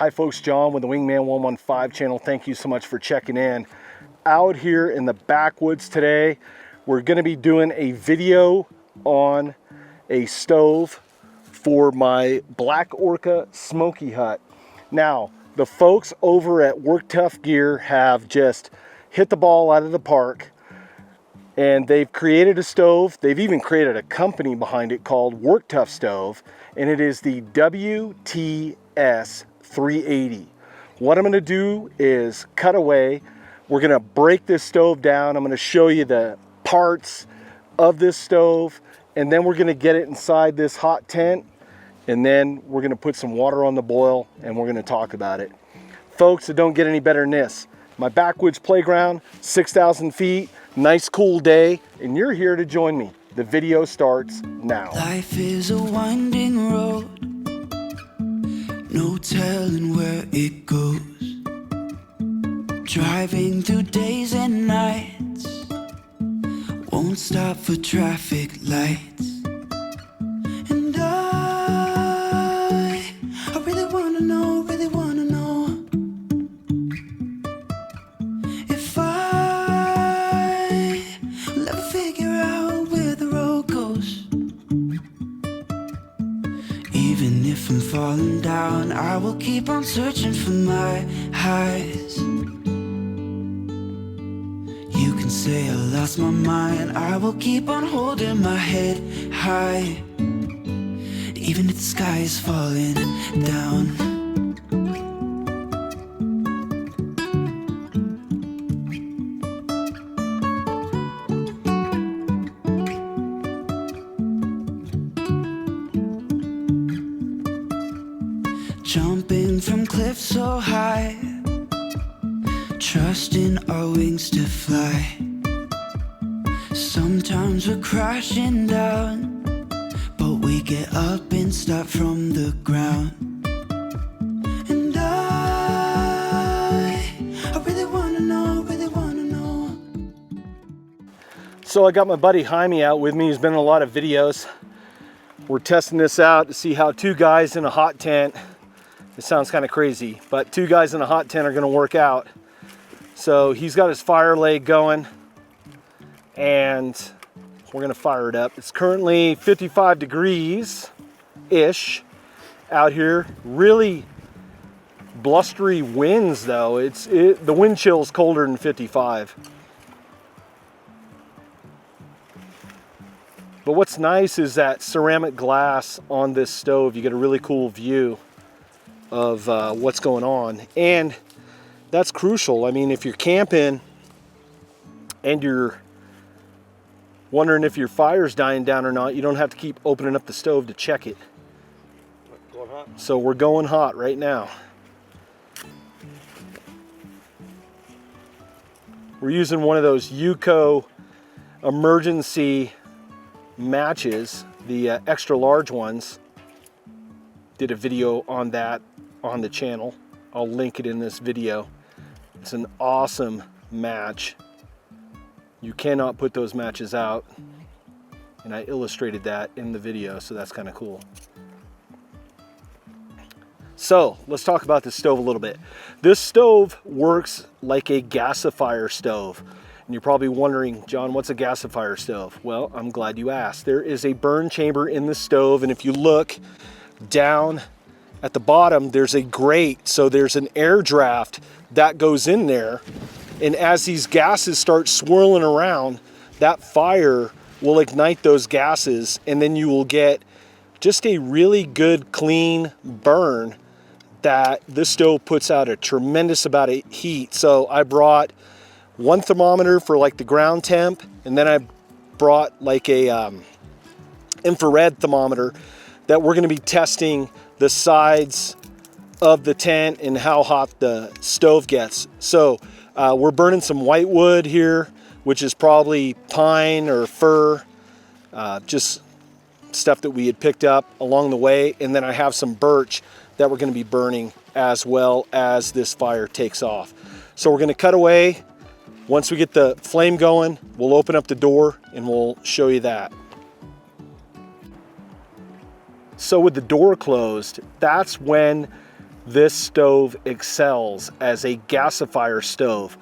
Hi folks, John with the Wingman 115 channel. Thank you so much for checking in. Out here in the backwoods today, we're going to be doing a video on a stove for my Black Orca Smoky Hut. Now, the folks over at Work Tuff Gear have just hit the ball out of the park, and they've created a stove. They've even created a company behind it called Work Tuff Stove, and it is the WTS380. What I'm going to do is cut away. We're going to break this stove down. I'm going to show you the parts of this stove, and then we're going to get it inside this hot tent, and then we're going to put some water on the boil, and we're going to talk about it. Folks, it don't get any better than this. My backwoods playground, 6,000 feet, nice cool day, and you're here to join me. The video starts now. Life is a winding road, no telling where it goes. Driving through days and nights, won't stop for traffic lights. And I really wanna know, if I will ever figure out where the road goes. Even if I'm falling down, I will keep on searching for my highs. You can say I lost my mind, I will keep on holding my head high, even if the sky is falling down. Jumping from cliffs so high, trusting our wings to fly. Sometimes we're crashing down, but we get up and start from the ground. And I really wanna know. So I got my buddy Jaime out with me. He's been in a lot of videos. We're testing this out to see how two guys in a hot tent, it sounds kind of crazy, but two guys in a hot tent are gonna work out. So he's got his fire leg going, and we're gonna fire it up. It's currently 55 degrees-ish out here. Really blustery winds though. The wind chill is colder than 55. But what's nice is that ceramic glass on this stove. You get a really cool view of what's going on, and that's crucial. I mean, if you're camping and you're wondering if your fire's dying down or not, you don't have to keep opening up the stove to check it. Going hot. So we're going hot right now. We're using one of those Yuko emergency matches, the extra large ones. Did a video on that on the channel. I'll link it in this video. It's an awesome match. You cannot put those matches out, and I illustrated that in the video, so that's kind of cool. So let's talk about this stove a little bit. This stove works like a gasifier stove, and you're probably wondering, John, what's a gasifier stove? Well, I'm glad you asked. There is a burn chamber in the stove, and if you look down at the bottom, there's a grate, so there's an air draft that goes in there, and as these gases start swirling around, that fire will ignite those gases, and then you will get just a really good clean burn. That this stove puts out a tremendous amount of heat. So I brought one thermometer for like the ground temp, and then I brought like a infrared thermometer that we're going to be testing the sides of the tent and how hot the stove gets. So we're burning some white wood here, which is probably pine or fir, just stuff that we had picked up along the way. And then I have some birch that we're going to be burning as well as this fire takes off. So we're going to cut away. Once we get the flame going, we'll open up the door and we'll show you that. So with the door closed, that's when this stove excels as a gasifier stove,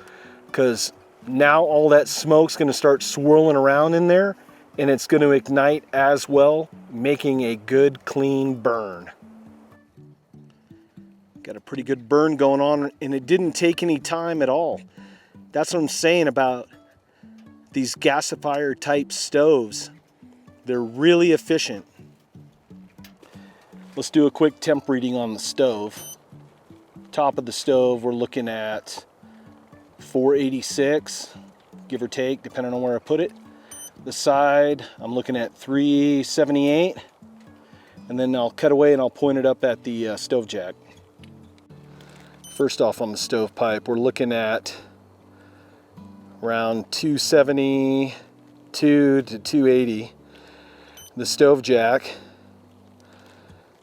because now all that smoke's going to start swirling around in there, and it's going to ignite as well, making a good clean burn. Got a pretty good burn going on, and it didn't take any time at all. That's what I'm saying about these gasifier type stoves. They're really efficient. Let's do a quick temp reading on the stove. Top of the stove, we're looking at 486, give or take, depending on where I put it. The side, I'm looking at 378. And then I'll cut away and I'll point it up at the stove jack. First off, on the stovepipe, we're looking at around 272 to 280. The stove jack,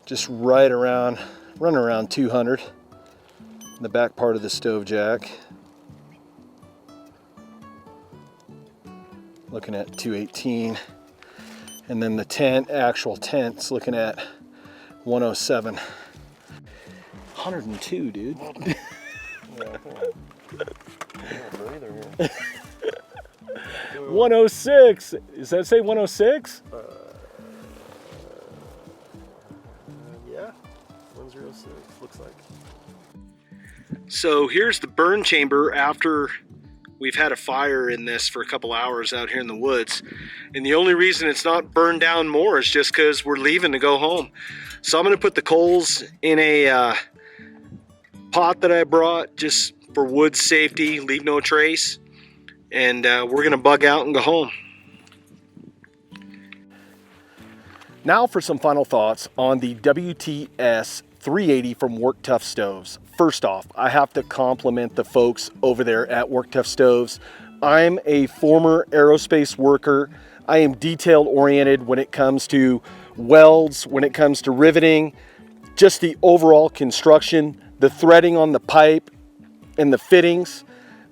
just right around, running around 200. The back part of the stove jack, looking at 218. And then the tent, actual tent's looking at 107. 102, dude. 106. Does that say 106? Yeah, 106 looks like. So here's the burn chamber after we've had a fire in this for a couple hours out here in the woods. And the only reason it's not burned down more is just because we're leaving to go home. So I'm going to put the coals in a pot that I brought just for wood safety, leave no trace. And we're going to bug out and go home. Now for some final thoughts on the WTS380 from Work Tuff Stoves. First off, I have to compliment the folks over there at Work Tuff Stoves. I'm a former aerospace worker. I am detail oriented when it comes to welds, when it comes to riveting, just the overall construction, the threading on the pipe and the fittings.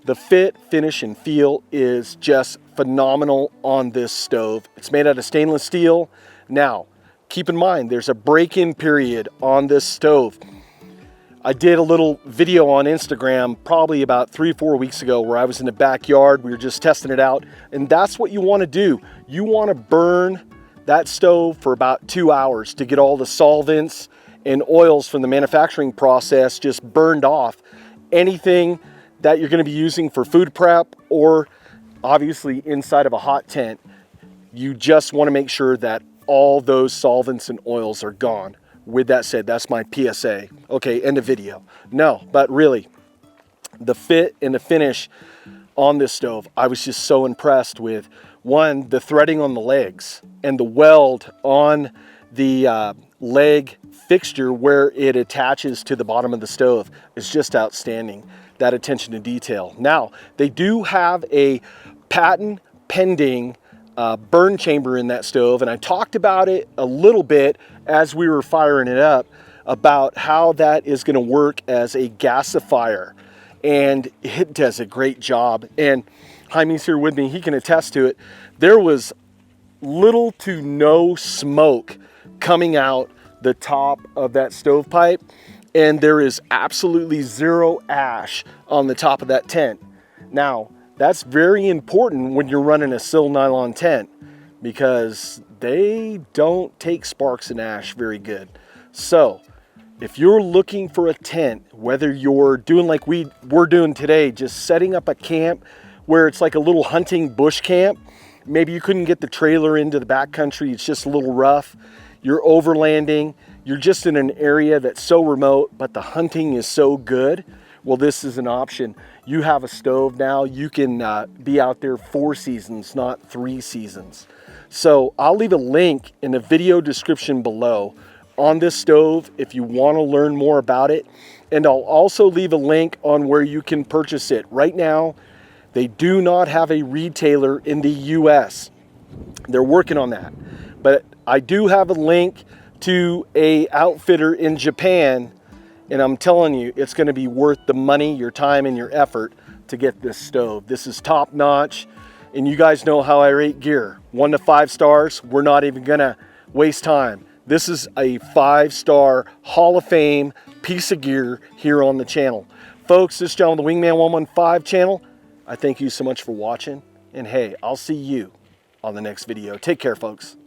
The fit, finish, and feel is just phenomenal on this stove. It's made out of stainless steel. Now, keep in mind, there's a break-in period on this stove. I did a little video on Instagram probably about 3 or 4 weeks ago where I was in the backyard. We were just testing it out. And that's what you want to do. You want to burn that stove for about 2 hours to get all the solvents and oils from the manufacturing process just burned off. Anything that you're going to be using for food prep or obviously inside of a hot tent, you just want to make sure that all those solvents and oils are gone. With that said, that's my PSA. Okay, end of video. No, but really, the fit and the finish on this stove, I was just so impressed with, one, the threading on the legs and the weld on the leg fixture where it attaches to the bottom of the stove is just outstanding. That attention to detail. Now, they do have a patent pending burn chamber in that stove, and I talked about it a little bit as we were firing it up about how that is going to work as a gasifier, and it does a great job. And Jaime's here with me, he can attest to it. There was little to no smoke coming out the top of that stovepipe, and there is absolutely zero ash on the top of that tent. Now, that's very important when you're running a sil nylon tent because they don't take sparks and ash very good. So if you're looking for a tent, whether you're doing like we're doing today, just setting up a camp where it's like a little hunting bush camp, maybe you couldn't get the trailer into the backcountry, it's just a little rough, you're overlanding, you're just in an area that's so remote, but the hunting is so good, well, this is an option. You have a stove now, you can be out there 4 seasons, not 3 seasons. So I'll leave a link in the video description below on this stove if you want to learn more about it. And I'll also leave a link on where you can purchase it. Right now, they do not have a retailer in the US. They're working on that. But I do have a link to a outfitter in Japan, and I'm telling you, it's going to be worth the money, your time, and your effort to get this stove. This is top notch, and you guys know how I rate gear. 1 to 5 stars, we're not even going to waste time. This is a 5-star Hall of Fame piece of gear here on the channel. Folks, this is John with the Wingman 115 channel. I thank you so much for watching. And hey, I'll see you on the next video. Take care, folks.